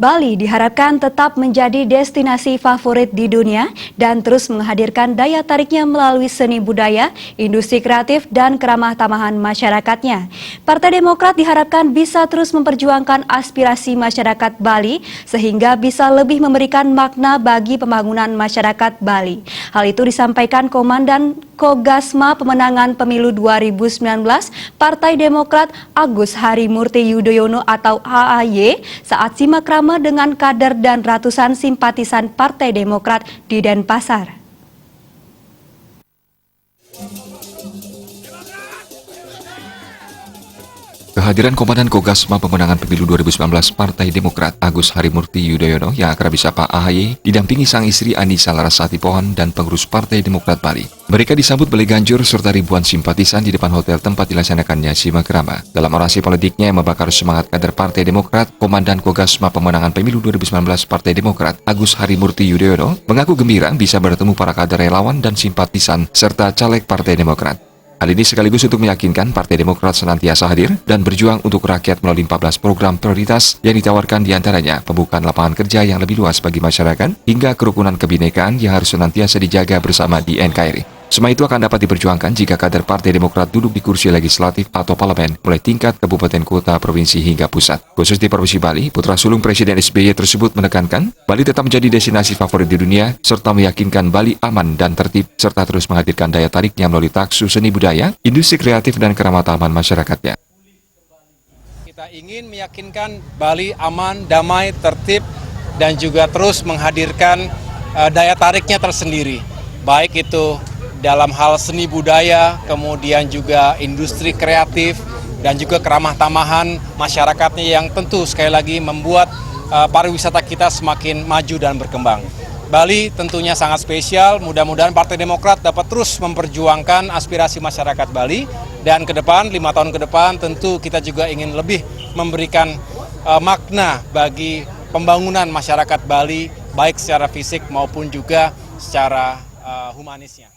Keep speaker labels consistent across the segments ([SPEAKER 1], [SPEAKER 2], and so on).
[SPEAKER 1] Bali diharapkan tetap menjadi destinasi favorit di dunia dan terus menghadirkan daya tariknya melalui seni budaya, industri kreatif, dan keramah tamahan masyarakatnya. Partai Demokrat diharapkan bisa terus memperjuangkan aspirasi masyarakat Bali sehingga bisa lebih memberikan makna bagi pembangunan masyarakat Bali. Hal itu disampaikan Komandan Kogasma Pemenangan Pemilu 2019 Partai Demokrat Agus Harimurti Yudhoyono atau AHY saat simak rame dengan kader dan ratusan simpatisan Partai Demokrat di Denpasar.
[SPEAKER 2] Kehadiran Komandan Kogasma Pemenangan Pemilu 2019 Partai Demokrat Agus Harimurti Yudhoyono yang akrab disapa AHY didampingi sang istri Anissa Larasati Pohan dan pengurus Partai Demokrat Bali. Mereka disambut beli ganjur serta ribuan simpatisan di depan hotel tempat dilaksanakannya simak rama. Dalam orasi politiknya yang membakar semangat kader Partai Demokrat, Komandan Kogasma Pemenangan Pemilu 2019 Partai Demokrat Agus Harimurti Yudhoyono mengaku gembira bisa bertemu para kader relawan dan simpatisan serta caleg Partai Demokrat. Hal ini sekaligus untuk meyakinkan Partai Demokrat senantiasa hadir dan berjuang untuk rakyat melalui 14 program prioritas yang ditawarkan diantaranya pembukaan lapangan kerja yang lebih luas bagi masyarakat hingga kerukunan kebinekaan yang harus senantiasa dijaga bersama di NKRI. Semua itu akan dapat diperjuangkan jika kader Partai Demokrat duduk di kursi legislatif atau parlemen mulai tingkat kabupaten kota, provinsi hingga pusat. Khusus di Provinsi Bali, putra sulung Presiden SBY tersebut menekankan Bali tetap menjadi destinasi favorit di dunia serta meyakinkan Bali aman dan tertib serta terus menghadirkan daya tariknya melalui taksu seni budaya, industri kreatif dan keramah tamahan masyarakatnya.
[SPEAKER 3] Kita ingin meyakinkan Bali aman, damai, tertib dan juga terus menghadirkan daya tariknya tersendiri. Baik itu dalam hal seni budaya, kemudian juga industri kreatif, dan juga keramah tamahan masyarakatnya yang tentu sekali lagi membuat pariwisata kita semakin maju dan berkembang. Bali tentunya sangat spesial, mudah-mudahan Partai Demokrat dapat terus memperjuangkan aspirasi masyarakat Bali, dan ke depan, 5 tahun ke depan tentu kita juga ingin lebih memberikan makna bagi pembangunan masyarakat Bali, baik secara fisik maupun juga secara humanisnya.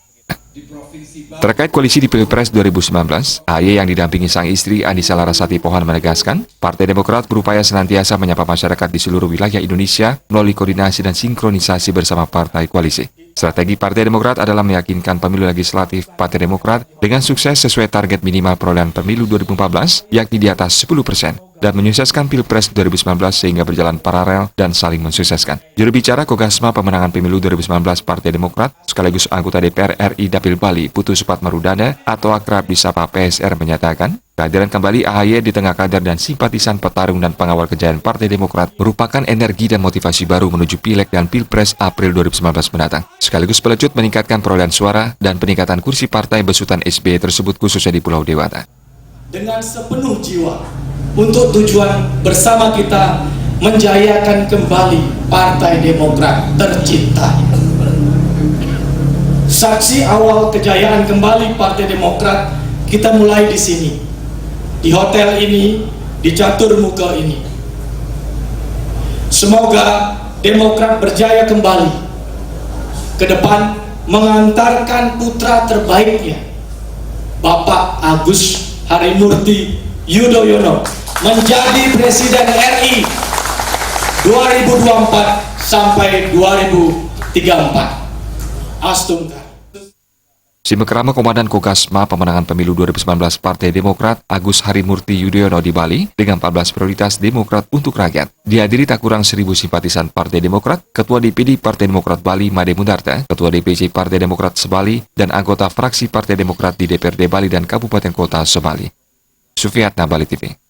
[SPEAKER 2] Terkait koalisi di Pilpres 2019, AHY yang didampingi sang istri Anissa Larasati Pohan menegaskan, Partai Demokrat berupaya senantiasa menyapa masyarakat di seluruh wilayah Indonesia melalui koordinasi dan sinkronisasi bersama partai koalisi. Strategi Partai Demokrat adalah meyakinkan pemilu legislatif Partai Demokrat dengan sukses sesuai target minimal perolehan pemilu 2014, yakni di atas 10%, dan menyukseskan Pilpres 2019 sehingga berjalan paralel dan saling mensukseskan. Juru bicara Kogasma Pemenangan Pemilu 2019 Partai Demokrat, sekaligus anggota DPR RI Dapil Bali, Putu Supatmarudana atau akrab disapa PSR menyatakan, kehadiran kembali AHY di tengah kader dan simpatisan petarung dan pengawal kejayaan Partai Demokrat merupakan energi dan motivasi baru menuju Pileg dan Pilpres April 2019 mendatang. Sekaligus pelecut meningkatkan perolehan suara dan peningkatan kursi partai besutan SBY tersebut khususnya di Pulau Dewata.
[SPEAKER 4] Dengan sepenuh jiwa, untuk tujuan bersama kita menjayakan kembali Partai Demokrat tercinta. Saksi awal kejayaan kembali Partai Demokrat kita mulai di sini, di hotel ini, di catur muka ini. Semoga Demokrat berjaya kembali ke depan mengantarkan putra terbaiknya, Bapak Agus Harimurti Yudhoyono, menjadi Presiden RI 2024 sampai 2034. Astungkar.
[SPEAKER 2] Simak rama Komandan Kogasma Pemenangan Pemilu 2019 Partai Demokrat Agus Harimurti Yudhoyono di Bali dengan 14 prioritas Demokrat untuk rakyat. Dihadiri tak kurang 1.000 simpatisan Partai Demokrat, Ketua DPD Partai Demokrat Bali Made Mundarta, Ketua DPC Partai Demokrat Sebali, dan anggota fraksi Partai Demokrat di DPRD Bali dan Kabupaten Kota Sebali. Sufiatna, Bali TV.